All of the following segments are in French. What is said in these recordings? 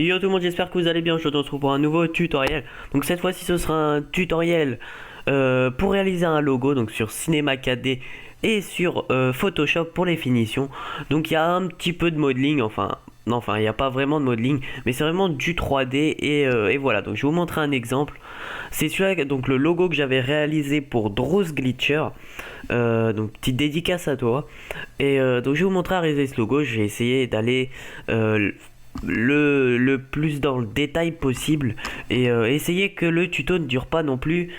Yo tout le monde, j'espère que vous allez bien. Je te retrouve pour un nouveau tutoriel. Donc cette fois-ci, ce sera un tutoriel pour réaliser un logo donc sur Cinema 4D et sur Photoshop pour les finitions. Donc il y a un petit peu de modeling, enfin non, enfin il n'y a pas vraiment de modeling, mais c'est vraiment du 3D et voilà. Donc je vais vous montrer un exemple. C'est celui-là, donc le logo que j'avais réalisé pour Dross Glitcher. Donc petite dédicace à toi. Et donc je vais vous montrer à réaliser ce logo. Je vais essayer d'aller le plus dans le détail possible et essayer que le tuto ne dure pas non plus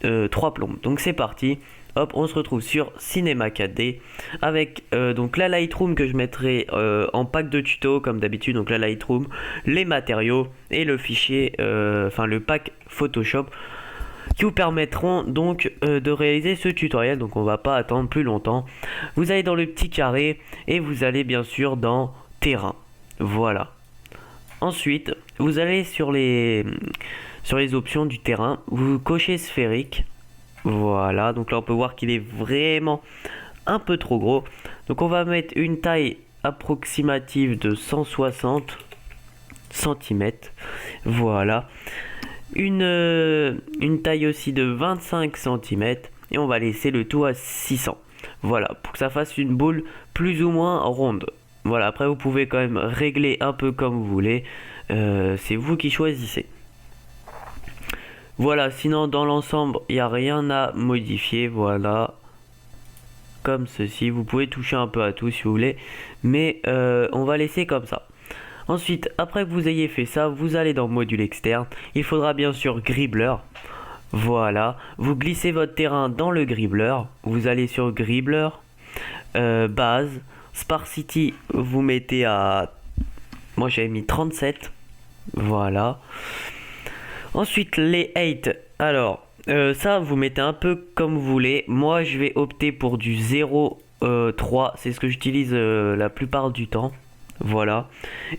3 plombes. Donc c'est parti. Hop, on se retrouve sur Cinema 4D avec donc la Lightroom que je mettrai en pack de tuto comme d'habitude. Donc la Lightroom, les matériaux et le fichier, enfin le pack Photoshop qui vous permettront donc de réaliser ce tutoriel. Donc on va pas attendre plus longtemps. Vous allez dans le petit carré et vous allez bien sûr dans terrain. Voilà. Ensuite, vous allez sur les options du terrain, vous cochez sphérique. Voilà, donc là on peut voir qu'il est vraiment un peu trop gros. Donc on va mettre une taille approximative de 160 cm. Voilà. Une taille aussi de 25 cm. Et on va laisser le tout à 600. Voilà, pour que ça fasse une boule plus ou moins ronde. Voilà, après vous pouvez quand même régler un peu comme vous voulez. C'est vous qui choisissez. Voilà, sinon dans l'ensemble, il n'y a rien à modifier. Voilà, comme ceci. Vous pouvez toucher un peu à tout si vous voulez. Mais on va laisser comme ça. Ensuite, après que vous ayez fait ça, vous allez dans module externe. Il faudra bien sûr Gribbler. Voilà, vous glissez votre terrain dans le Gribbler. Vous allez sur Gribbler, base. Sparsity, vous mettez à... Moi j'avais mis 37. Voilà. Ensuite, les 8. Alors, ça, vous mettez un peu comme vous voulez. Moi, je vais opter pour du 0,3. C'est ce que j'utilise la plupart du temps. Voilà.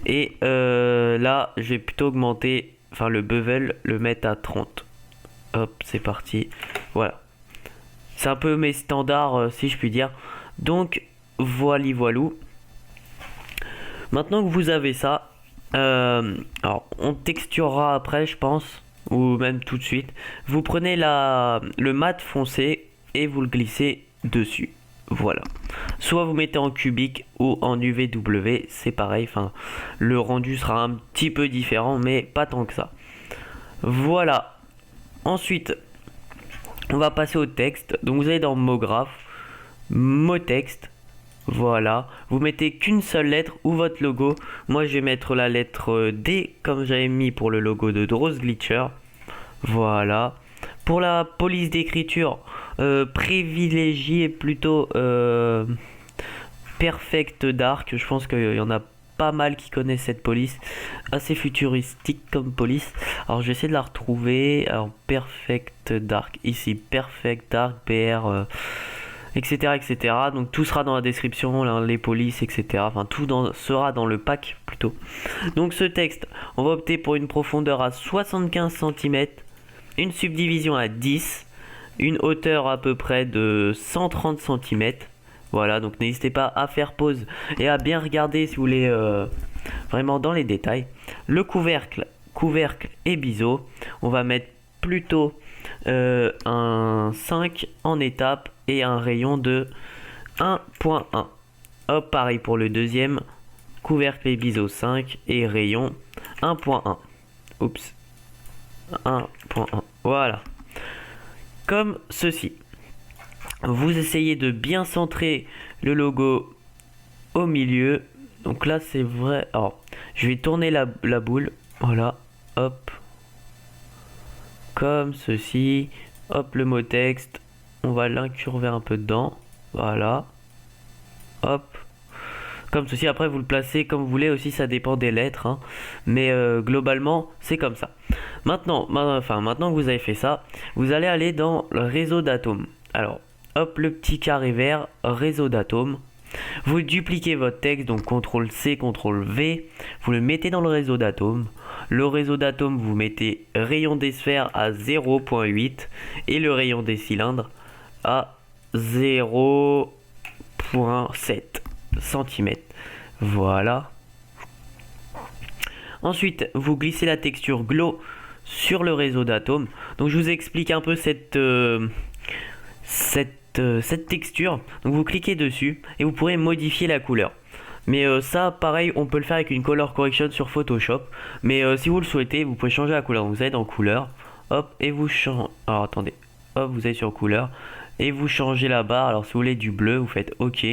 Et là, je vais plutôt augmenter... Enfin, le bevel, le mettre à 30. Hop, c'est parti. Voilà. C'est un peu mes standards, si je puis dire. Donc... voilou. Maintenant que vous avez ça, alors on texturera après, je pense, ou même tout de suite. Vous prenez le mat foncé et vous le glissez dessus. Voilà. Soit vous mettez en cubique ou en UVW, c'est pareil. Enfin, le rendu sera un petit peu différent, mais pas tant que ça. Voilà. Ensuite, on va passer au texte. Donc vous allez dans mot graphe, mot texte. Voilà, vous mettez qu'une seule lettre ou votre logo. Moi je vais mettre la lettre D comme j'avais mis pour le logo de Dross Glitcher. Voilà. Pour la police d'écriture, privilégiez plutôt Perfect Dark. Je pense qu'il y en a pas mal qui connaissent cette police. Assez futuristique comme police. Alors je vais essayer de la retrouver. Alors Perfect Dark, ici Perfect Dark, PR... etc, etc. Donc tout sera dans la description, les polices, etc. Enfin tout sera dans le pack plutôt. Donc ce texte, on va opter pour une profondeur à 75 cm, une subdivision à 10, une hauteur à peu près de 130 cm. Voilà, donc n'hésitez pas à faire pause et à bien regarder si vous voulez vraiment dans les détails. Le couvercle et biseau, on va mettre plutôt un 5 en étape et un rayon de 1.1. Hop, pareil pour le deuxième, couvercle et biseau 5 et rayon 1.1. Oups, 1.1. Voilà, comme ceci. Vous essayez de bien centrer le logo au milieu. Donc là c'est vrai. Alors, je vais tourner la boule. Voilà, hop, comme ceci. Hop, le mot texte, on va l'incurver un peu dedans. Voilà, hop, comme ceci. Après vous le placez comme vous voulez aussi, ça dépend des lettres, hein. Mais globalement c'est comme ça. Maintenant que vous avez fait ça, vous allez aller dans le réseau d'atomes. Alors hop, le petit carré vert, réseau d'atomes. Vous dupliquez votre texte, donc CTRL-C, CTRL-V, vous le mettez dans le réseau d'atomes. Le réseau d'atomes, vous mettez rayon des sphères à 0.8 et le rayon des cylindres à 0.7 cm. Voilà. Ensuite, vous glissez la texture Glow sur le réseau d'atomes. Donc je vous explique un peu cette texture. Donc vous cliquez dessus et vous pourrez modifier la couleur. Mais ça, pareil, on peut le faire avec une color correction sur Photoshop. Mais si vous le souhaitez, vous pouvez changer la couleur. Donc vous allez dans couleur, hop, et vous changez. Alors attendez, hop, vous allez sur couleur et vous changez la barre. Alors si vous voulez du bleu, vous faites OK.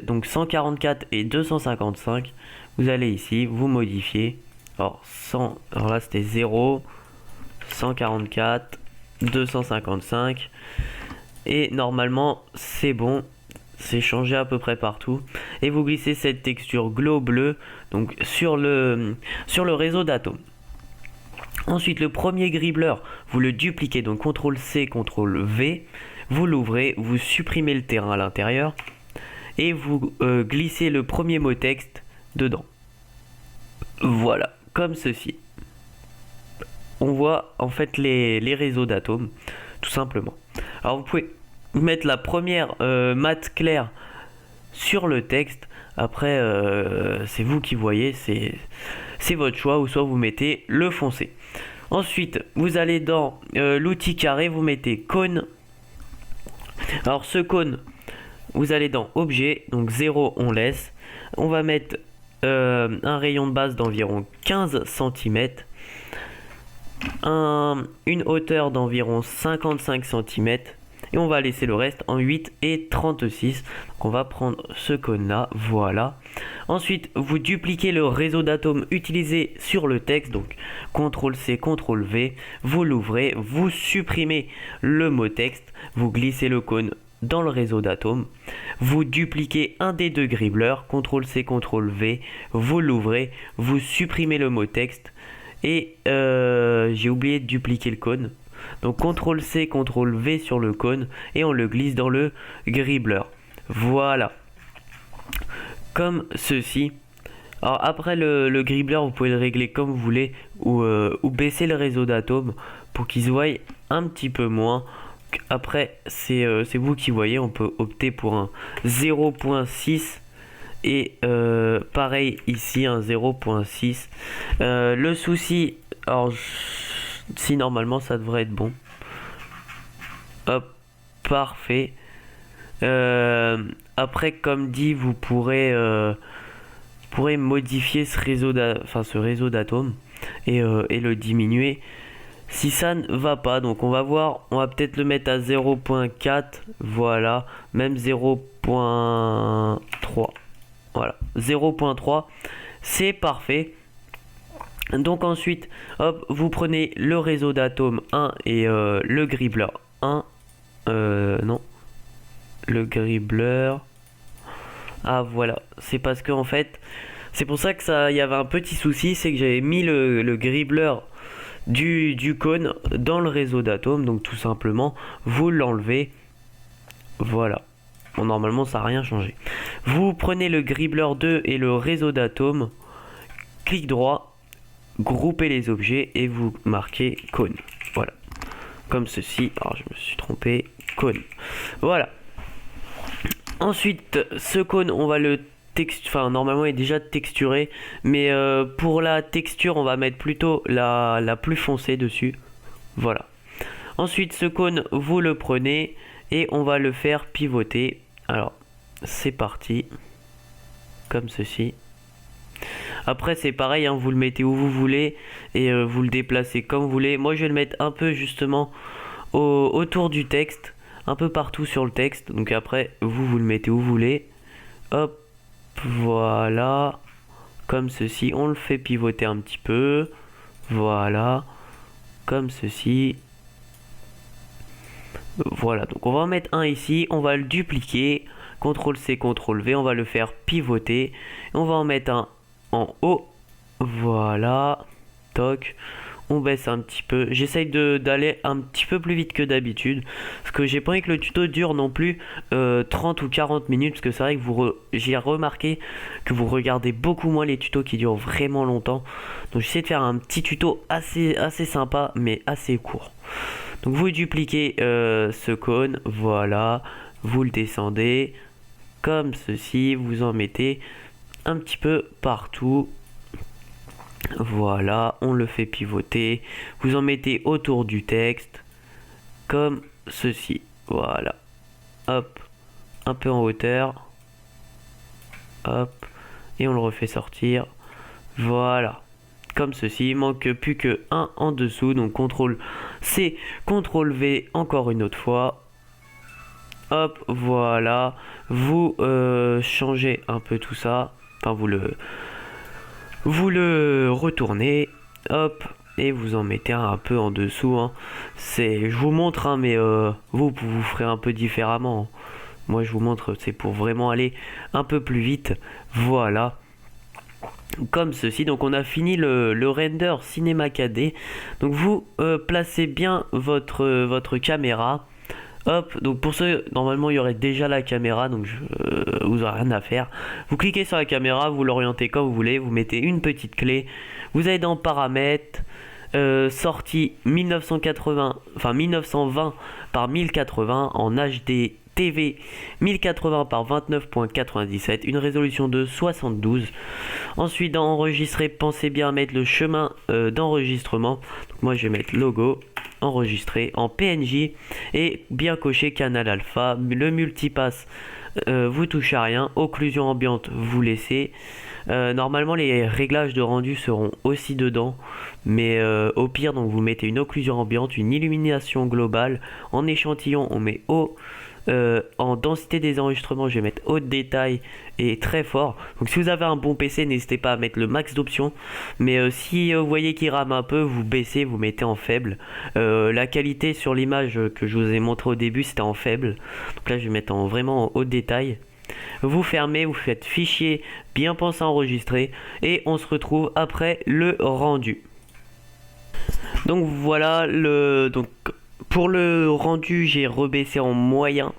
Donc 144 et 255. Vous allez ici, vous modifiez. Alors là c'était 0, 144, 255. Et normalement c'est bon. C'est changé à peu près partout. Et vous glissez cette texture glow bleu donc sur le réseau d'atomes. Ensuite, le premier gribbleur, vous le dupliquez, donc CTRL C, CTRL V. Vous l'ouvrez, vous supprimez le terrain à l'intérieur. Et vous glissez le premier mot texte dedans. Voilà, comme ceci. On voit en fait les réseaux d'atomes, tout simplement. Alors vous pouvez mettre la première mat claire sur le texte. Après, c'est vous qui voyez, c'est votre choix, ou soit vous mettez le foncé. Ensuite, vous allez dans l'outil carré, vous mettez cône. Alors ce cône, vous allez dans objet, donc 0 on laisse. On va mettre un rayon de base d'environ 15 cm. Une hauteur d'environ 55 cm. Et on va laisser le reste en 8 et 36. Donc on va prendre ce cône là, voilà. Ensuite, vous dupliquez le réseau d'atomes utilisé sur le texte. Donc CTRL C, CTRL V. Vous l'ouvrez, vous supprimez le mot texte. Vous glissez le cône dans le réseau d'atomes. Vous dupliquez un des deux gribbleurs. CTRL C, CTRL V. Vous l'ouvrez, vous supprimez le mot texte. Et j'ai oublié de dupliquer le cône. Donc CTRL C, CTRL V sur le cône et on le glisse dans le gribbleur. Voilà. Comme ceci. Alors après le gribbleur, vous pouvez le régler comme vous voulez ou baisser le réseau d'atomes pour qu'il se voie un petit peu moins. Après, c'est vous qui voyez. On peut opter pour un 0.6 et pareil ici un 0.6. Le souci, alors si normalement ça devrait être bon. Hop, parfait. Après, comme dit, vous pourrez modifier ce réseau d'atomes et le diminuer si ça ne va pas. Donc on va voir, on va peut-être le mettre à 0.4, voilà, même 0.3, voilà, 0.3, c'est parfait. Donc ensuite, hop, vous prenez le réseau d'atomes 1 et le gribbleur 1. Non. Le gribbleur. Ah voilà. C'est parce que en fait, c'est pour ça que ça, il y avait un petit souci, c'est que j'avais mis le gribbleur du cône dans le réseau d'atomes. Donc tout simplement, vous l'enlevez. Voilà. Bon, normalement, ça n'a rien changé. Vous prenez le gribbleur 2 et le réseau d'atomes. Clic droit. Groupez les objets et vous marquez cône. Voilà. Comme ceci. Alors je me suis trompé. Cône. Voilà. Ensuite, ce cône, on va le normalement il est déjà texturé. Mais pour la texture, on va mettre plutôt la plus foncée dessus. Voilà. Ensuite, ce cône, vous le prenez et on va le faire pivoter. Alors, c'est parti. Comme ceci. Après c'est pareil, hein, vous le mettez où vous voulez et vous le déplacez comme vous voulez. Moi je vais le mettre un peu justement autour du texte, un peu partout sur le texte. Donc après vous le mettez où vous voulez. Hop, voilà, comme ceci. On le fait pivoter un petit peu. Voilà, comme ceci. Voilà, donc on va en mettre un ici. On va le dupliquer. CTRL C, CTRL V. On va le faire pivoter. On va en mettre un en haut, voilà, toc, on baisse un petit peu. J'essaye d'aller un petit peu plus vite que d'habitude parce que j'ai pas envie que le tuto dure non plus 30 ou 40 minutes, parce que c'est vrai que j'ai remarqué que vous regardez beaucoup moins les tutos qui durent vraiment longtemps. Donc j'essaie de faire un petit tuto assez sympa mais assez court. Donc vous dupliquez ce cône, voilà, vous le descendez comme ceci, vous en mettez un petit peu partout. Voilà, on le fait pivoter. Vous en mettez autour du texte, comme ceci. Voilà. Hop, un peu en hauteur. Hop, et on le refait sortir. Voilà. Comme ceci, il manque plus que un en dessous. Donc CTRL C, CTRL V encore une autre fois. Hop, voilà. Vous changez un peu tout ça. Enfin, vous le retournez, hop, et vous en mettez un peu en dessous. Hein. Je vous montre, hein, mais vous ferez un peu différemment. Moi, je vous montre, c'est pour vraiment aller un peu plus vite. Voilà. Comme ceci. Donc, on a fini le render Cinema 4D. Donc, vous placez bien votre caméra. Hop, donc pour ce, normalement il y aurait déjà la caméra, donc vous n'aurez rien à faire. Vous cliquez sur la caméra, vous l'orientez comme vous voulez, vous mettez une petite clé. Vous allez dans paramètres, sortie 1980, enfin 1920 par 1080 en HD TV 1080 par 29.97, une résolution de 72. Ensuite dans enregistrer, pensez bien à mettre le chemin d'enregistrement. Donc moi je vais mettre logo. Enregistré en PNJ et bien coché canal alpha. Le multipass vous touchez à rien. Occlusion ambiante vous laissez. Normalement les réglages de rendu seront aussi dedans, mais au pire donc vous mettez une occlusion ambiante, une illumination globale. En échantillon on met haut. En densité des enregistrements, je vais mettre haut de détail et très fort. Donc si vous avez un bon PC, n'hésitez pas à mettre le max d'options. Mais si vous voyez qu'il rame un peu, vous baissez, vous mettez en faible. La qualité sur l'image que je vous ai montré au début, c'était en faible. Donc là, je vais mettre vraiment en haut de détail. Vous fermez, vous faites fichier, bien pensé à enregistrer. Et on se retrouve après le rendu. Donc voilà donc pour le rendu, j'ai rebaissé en moyen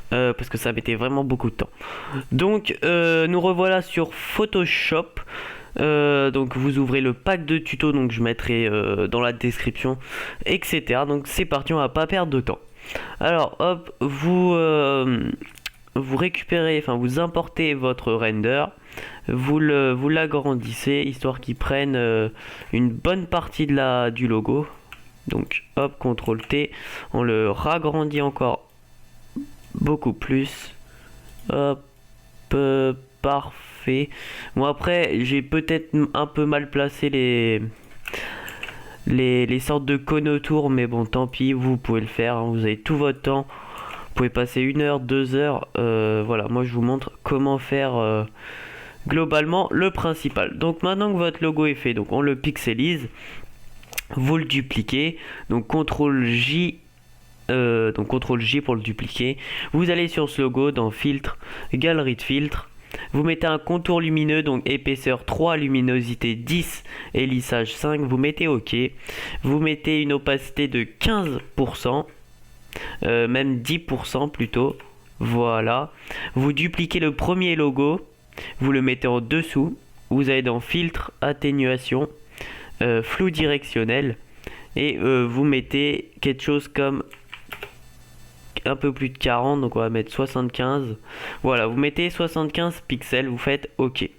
parce que ça mettait vraiment beaucoup de temps. Donc nous revoilà sur Photoshop. Donc vous ouvrez le pack de tutos, donc je mettrai dans la description, etc. Donc c'est parti, on va pas perdre de temps. Alors hop, vous récupérez, enfin vous importez votre render, vous l'agrandissez histoire qu'il prenne une bonne partie du logo. Donc hop, CTRL T, on le ragrandit encore beaucoup plus. Hop, parfait. Bon après, j'ai peut-être un peu mal placé les sortes de cônes autour, mais bon tant pis, vous pouvez le faire, hein, vous avez tout votre temps. Vous pouvez passer 1 heure, 2 heures. Voilà, moi je vous montre comment faire globalement le principal. Donc maintenant que votre logo est fait, donc on le pixelise. Vous le dupliquez, donc CTRL J, pour le dupliquer. Vous allez sur ce logo dans filtre, galerie de filtres. Vous mettez un contour lumineux, donc épaisseur 3, luminosité 10 et lissage 5. Vous mettez OK. Vous mettez une opacité de 15%, même 10% plutôt. Voilà. Vous dupliquez le premier logo. Vous le mettez en dessous. Vous allez dans filtre, atténuation. Flou directionnel et vous mettez quelque chose comme un peu plus de 40, donc on va mettre 75. Voilà, vous mettez 75 pixels, vous faites OK.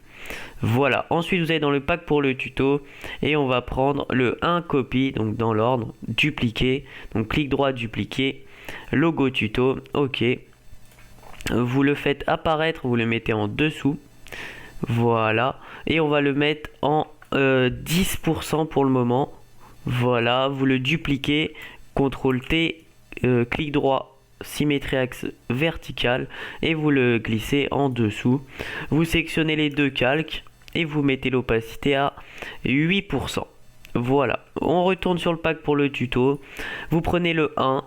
Voilà, ensuite vous allez dans le pack pour le tuto et on va prendre le 1 copie, donc dans l'ordre, dupliquer, donc clic droit, dupliquer, logo tuto, OK. Vous le faites apparaître, vous le mettez en dessous, voilà, et on va le mettre en 10% pour le moment. Voilà, vous le dupliquez, CTRL T, clic droit, symétrie axe vertical et vous le glissez en dessous. Vous sélectionnez les deux calques et vous mettez l'opacité à 8%. Voilà, on retourne sur le pack pour le tuto. Vous prenez le 1,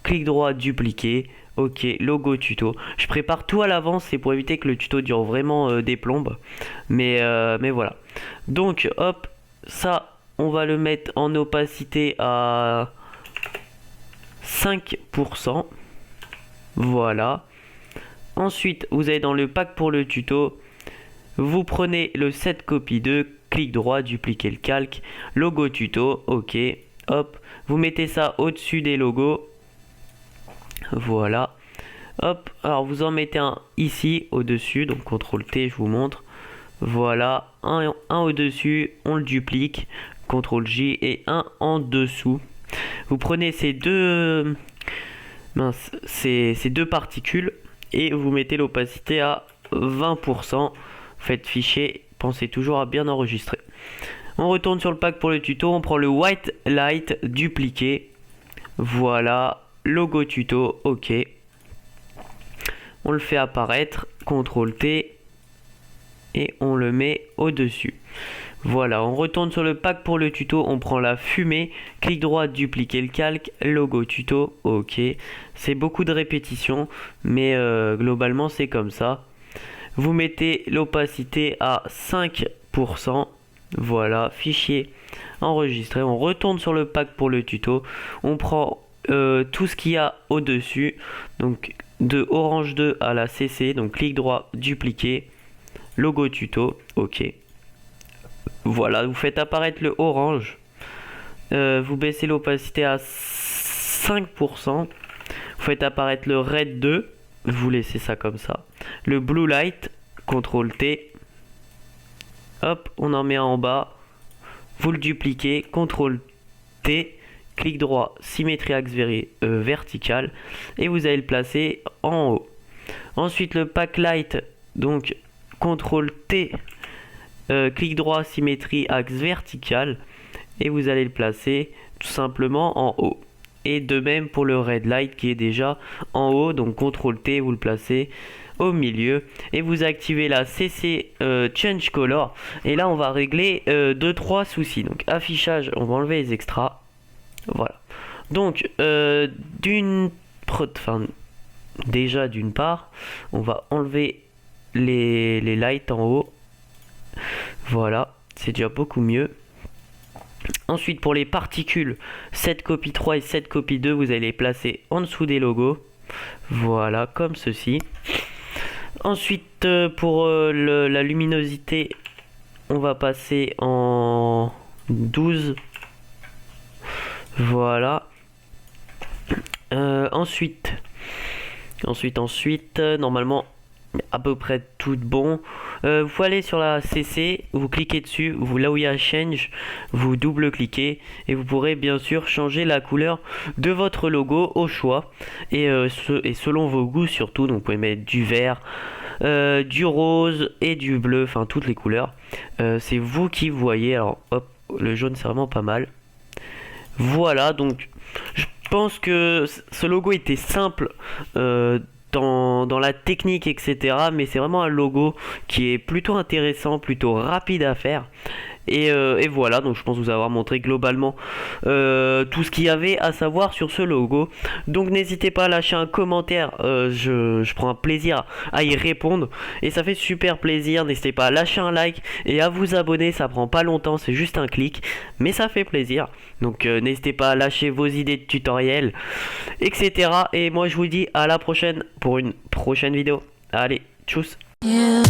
clic droit, dupliquer. Ok, logo tuto. Je prépare tout à l'avance, c'est pour éviter que le tuto dure vraiment des plombes. Mais voilà. Donc, hop, ça, on va le mettre en opacité à 5%. Voilà. Ensuite, vous allez dans le pack pour le tuto. Vous prenez le 7 copie 2, clic droit, dupliquer le calque, logo tuto, ok. Hop, vous mettez ça au-dessus des logos. Voilà. Hop, alors vous en mettez un ici au-dessus, donc CTRL T, je vous montre. Voilà, un au-dessus, on le duplique, CTRL J, et un en dessous. Vous prenez ces deux particules et vous mettez l'opacité à 20%. Faites fichier, pensez toujours à bien enregistrer. On retourne sur le pack pour le tuto, on prend le white light, dupliquer. Voilà, logo tuto, ok. On le fait apparaître, CTRL T, et on le met au-dessus. Voilà, on retourne sur le pack pour le tuto, on prend la fumée, clic droit, dupliquer le calque, logo tuto, ok. C'est beaucoup de répétitions, mais globalement c'est comme ça. Vous mettez l'opacité à 5%, voilà, fichier enregistré. On retourne sur le pack pour le tuto, on prend tout ce qu'il y a au-dessus, donc de Orange 2 à la CC, donc clic droit, dupliquer, logo tuto, ok. Voilà, vous faites apparaître le orange, vous baissez l'opacité à 5%, vous faites apparaître le red 2, vous laissez ça comme ça, le blue light, CTRL T, hop, on en met un en bas, vous le dupliquez, CTRL T, clic droit, symétrie axe vertical, et vous allez le placer en haut. Ensuite le pack light, donc CTRL T, clic droit, symétrie axe vertical, et vous allez le placer tout simplement en haut. Et de même pour le red light qui est déjà en haut, donc CTRL T, vous le placez au milieu et vous activez la CC Change Color. Et là on va régler 2-3 soucis. Donc affichage, on va enlever les extras. Voilà. Donc d'une part, on va enlever les lights en haut. Voilà, c'est déjà beaucoup mieux. Ensuite pour les particules, 7 copie 3 et 7 copie 2, vous allez les placer en dessous des logos. Voilà, comme ceci. Ensuite pour la luminosité, on va passer en 12. Voilà. Ensuite, normalement à peu près tout bon. Vous allez sur la CC, vous cliquez dessus, là où il y a Change, vous double-cliquez et vous pourrez bien sûr changer la couleur de votre logo au choix et selon vos goûts surtout. Donc vous pouvez mettre du vert, du rose et du bleu, enfin toutes les couleurs. C'est vous qui voyez. Alors hop, le jaune c'est vraiment pas mal. Voilà, donc je pense que ce logo était simple dans la technique, etc. Mais c'est vraiment un logo qui est plutôt intéressant, plutôt rapide à faire. Et voilà, donc je pense vous avoir montré globalement tout ce qu'il y avait à savoir sur ce logo. Donc n'hésitez pas à lâcher un commentaire, je prends un plaisir à y répondre et ça fait super plaisir. N'hésitez pas à lâcher un like et à vous abonner, ça prend pas longtemps, c'est juste un clic, mais ça fait plaisir. Donc n'hésitez pas à lâcher vos idées de tutoriels, etc. Et moi je vous dis à la prochaine pour une prochaine vidéo. Allez, tchuss. Yeah.